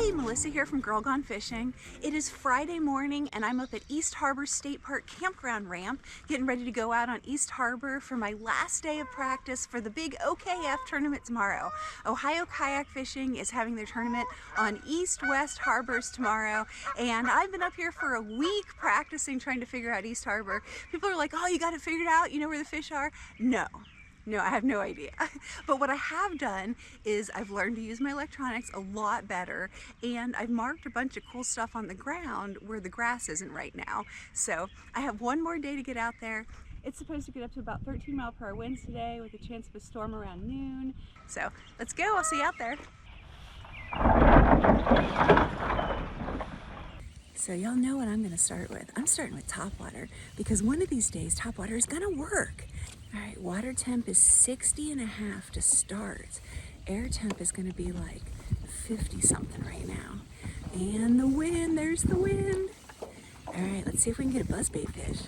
Hey, Melissa here from GirlGoneFishing. It is Friday morning and I'm up at East Harbor State Park Campground ramp getting ready to go out on East Harbor for my last day of practice for the big OKF tournament tomorrow. Ohio Kayak Fishing is having their tournament on East-West Harbors tomorrow, and I've been up here for a week practicing trying to figure out East Harbor. People are like, oh, you got it figured out? You know where the fish are? No, I have no idea. But what I have done is I've learned to use my electronics a lot better, and I've marked a bunch of cool stuff on the ground where the grass isn't right now. So I have one more day to get out there. It's supposed to get up to about 13-mile-per-hour winds today with a chance of a storm around noon. So let's go, I'll see you out there. So y'all know what I'm gonna start with. I'm starting with topwater because one of these days topwater is gonna work. All right, water temp is 60.5 to start. Air temp is gonna be like 50 something right now. And the wind, there's the wind. All right, let's see if we can get a buzzbait fish.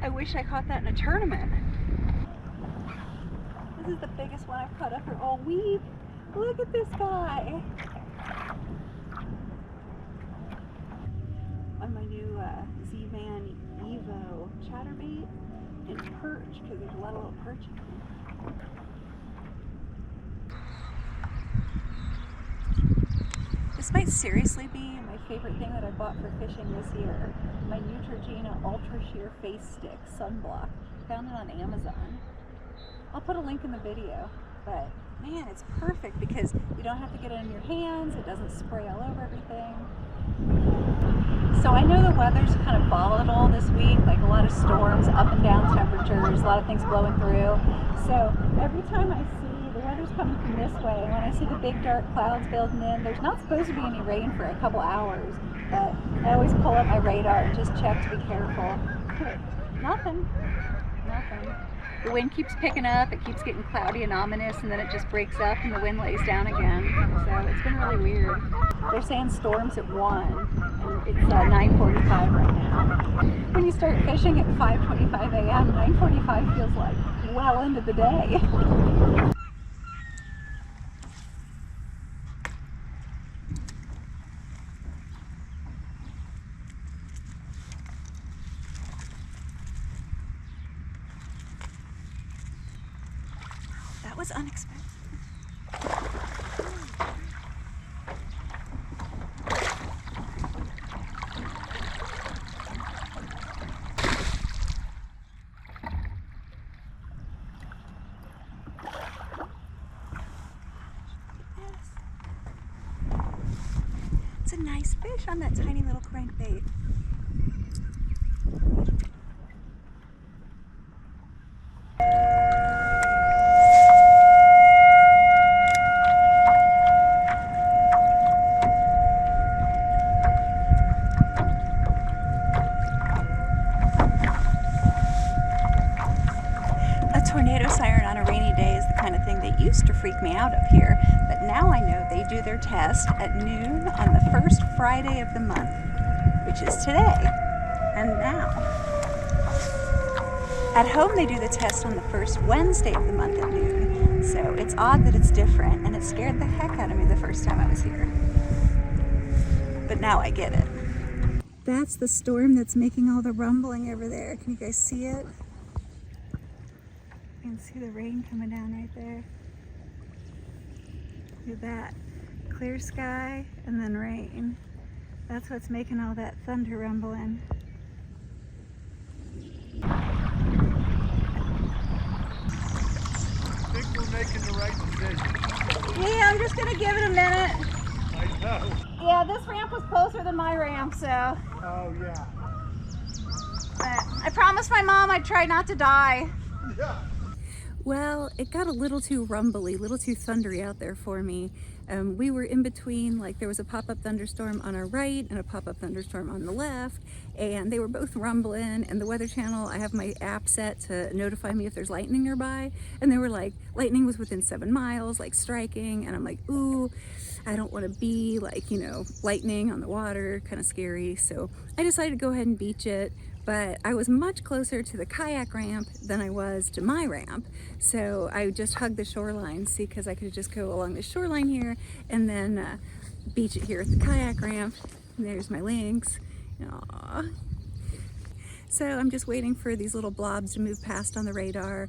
I wish I caught that in a tournament. This is the biggest one I've caught up here all week. Look at this guy. On my new Z-Man Evo chatterbait and perch, because there's a lot of little perch in here. This might seriously be my favorite thing that I bought for fishing this year. My Neutrogena Ultra Sheer Face Stick Sunblock. Found it on Amazon. I'll put a link in the video, but man, it's perfect because you don't have to get it in your hands. It doesn't spray all over everything. So I know the weather's kind of volatile this week, like a lot of storms, up and down temperatures, a lot of things blowing through. So every time I see the weather's coming from this way, and when I see the big dark clouds building in, there's not supposed to be any rain for a couple hours, but I always pull up my radar and just check to be careful. But nothing. The wind keeps picking up, it keeps getting cloudy and ominous, and then it just breaks up and the wind lays down again. So it's been really weird. They're saying storms at 1, and it's 9:45 right now. When you start fishing at 5:25 a.m., 9:45 feels like well into the day. That was unexpected. It's a nice fish on that tiny little crankbait. Tornado siren on a rainy day is the kind of thing that used to freak me out up here, but now I know they do their test at noon on the first Friday of the month, which is today and now. At home they do the test on the first Wednesday of the month at noon, so it's odd that it's different, and it scared the heck out of me the first time I was here. But now I get it. That's the storm that's making all the rumbling over there. Can you guys see it? You can see the rain coming down right there. Look at that. Clear sky and then rain. That's what's making all that thunder rumbling. I think we're making the right decision. Yeah, I'm just gonna give it a minute. I know. Yeah, this ramp was closer than my ramp, so. Oh, yeah. I promised my mom I'd try not to die. Yeah. Well, it got a little too rumbly, a little too thundery out there for me. We were in between, like there was a pop-up thunderstorm on our right and a pop-up thunderstorm on the left, and they were both rumbling, and the Weather Channel, I have my app set to notify me if there's lightning nearby, and they were like, lightning was within 7 miles, like striking, and I'm like, ooh, I don't want to be like, you know, lightning on the water, kind of scary, so I decided to go ahead and beach it. But I was much closer to the kayak ramp than I was to my ramp. So I just hugged the shoreline, see, because I could just go along the shoreline here and then beach it here at the kayak ramp. And there's my lynx. Aww. So I'm just waiting for these little blobs to move past on the radar.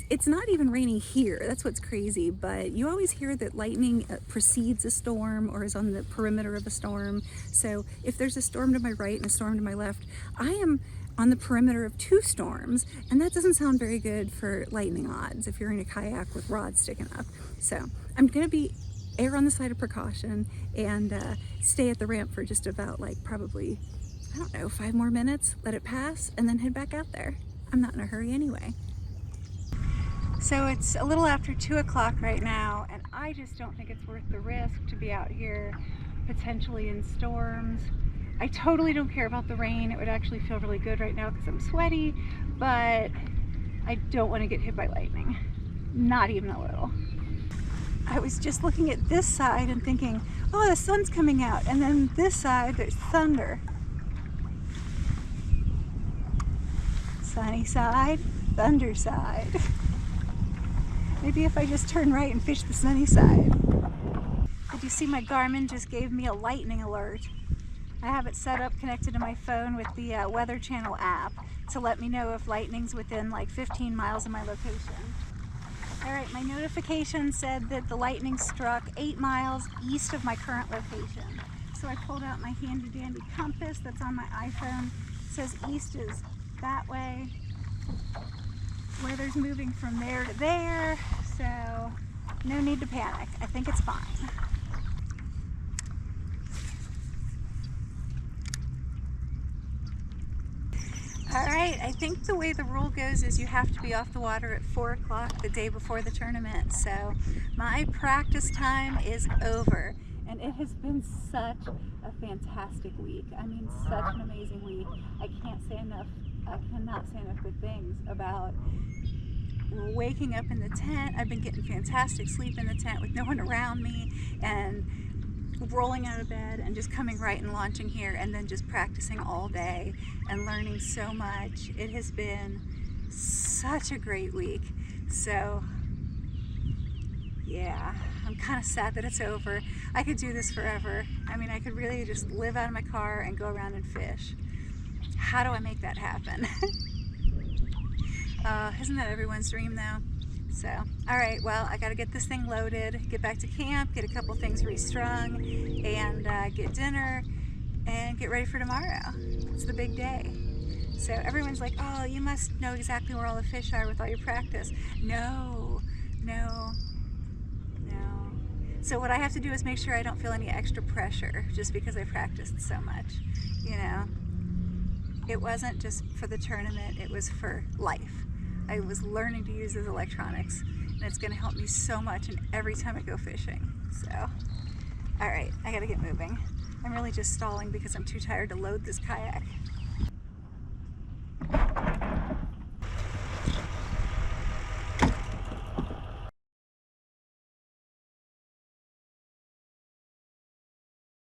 It's not even raining here. That's what's crazy. But you always hear that lightning precedes a storm or is on the perimeter of a storm. So if there's a storm to my right and a storm to my left, I am on the perimeter of 2 storms, and that doesn't sound very good for lightning odds if you're in a kayak with rods sticking up. So I'm gonna be err on the side of precaution and stay at the ramp for just about like probably, I don't know, 5 more minutes, let it pass, and then head back out there. I'm not in a hurry anyway. So it's a little after 2 o'clock right now, and I just don't think it's worth the risk to be out here potentially in storms. I totally don't care about the rain. It would actually feel really good right now because I'm sweaty, but I don't want to get hit by lightning. Not even a little. I was just looking at this side and thinking, oh, the sun's coming out, and then this side, there's thunder. Sunny side, thunder side. Maybe if I just turn right and fish the sunny side. Did you see my Garmin just gave me a lightning alert? I have it set up connected to my phone with the Weather Channel app to let me know if lightning's within like 15 miles of my location. Alright, my notification said that the lightning struck 8 miles east of my current location. So I pulled out my handy dandy compass that's on my iPhone. It says east is that way. Weather's moving from there to there, so no need to panic. I think it's fine. Alright, I think the way the rule goes is you have to be off the water at 4 o'clock the day before the tournament. So my practice time is over, and it has been such a fantastic week. I mean, such an amazing week. I cannot say enough good things about waking up in the tent. I've been getting fantastic sleep in the tent with no one around me, and rolling out of bed and just coming right and launching here, and then just practicing all day and learning so much. It has been such a great week. So yeah, I'm kind of sad that it's over. I could do this forever. I mean, I could really just live out of my car and go around and fish. How do I make that happen? Isn't that everyone's dream though? So, all right, well, I got to get this thing loaded, get back to camp, get a couple things restrung, and get dinner, and get ready for tomorrow. It's the big day. So everyone's like, oh, you must know exactly where all the fish are with all your practice. No. So what I have to do is make sure I don't feel any extra pressure just because I practiced so much, you know. It wasn't just for the tournament, it was for life. I was learning to use those electronics, and it's going to help me so much and every time I go fishing. So, all right, I got to get moving. I'm really just stalling because I'm too tired to load this kayak.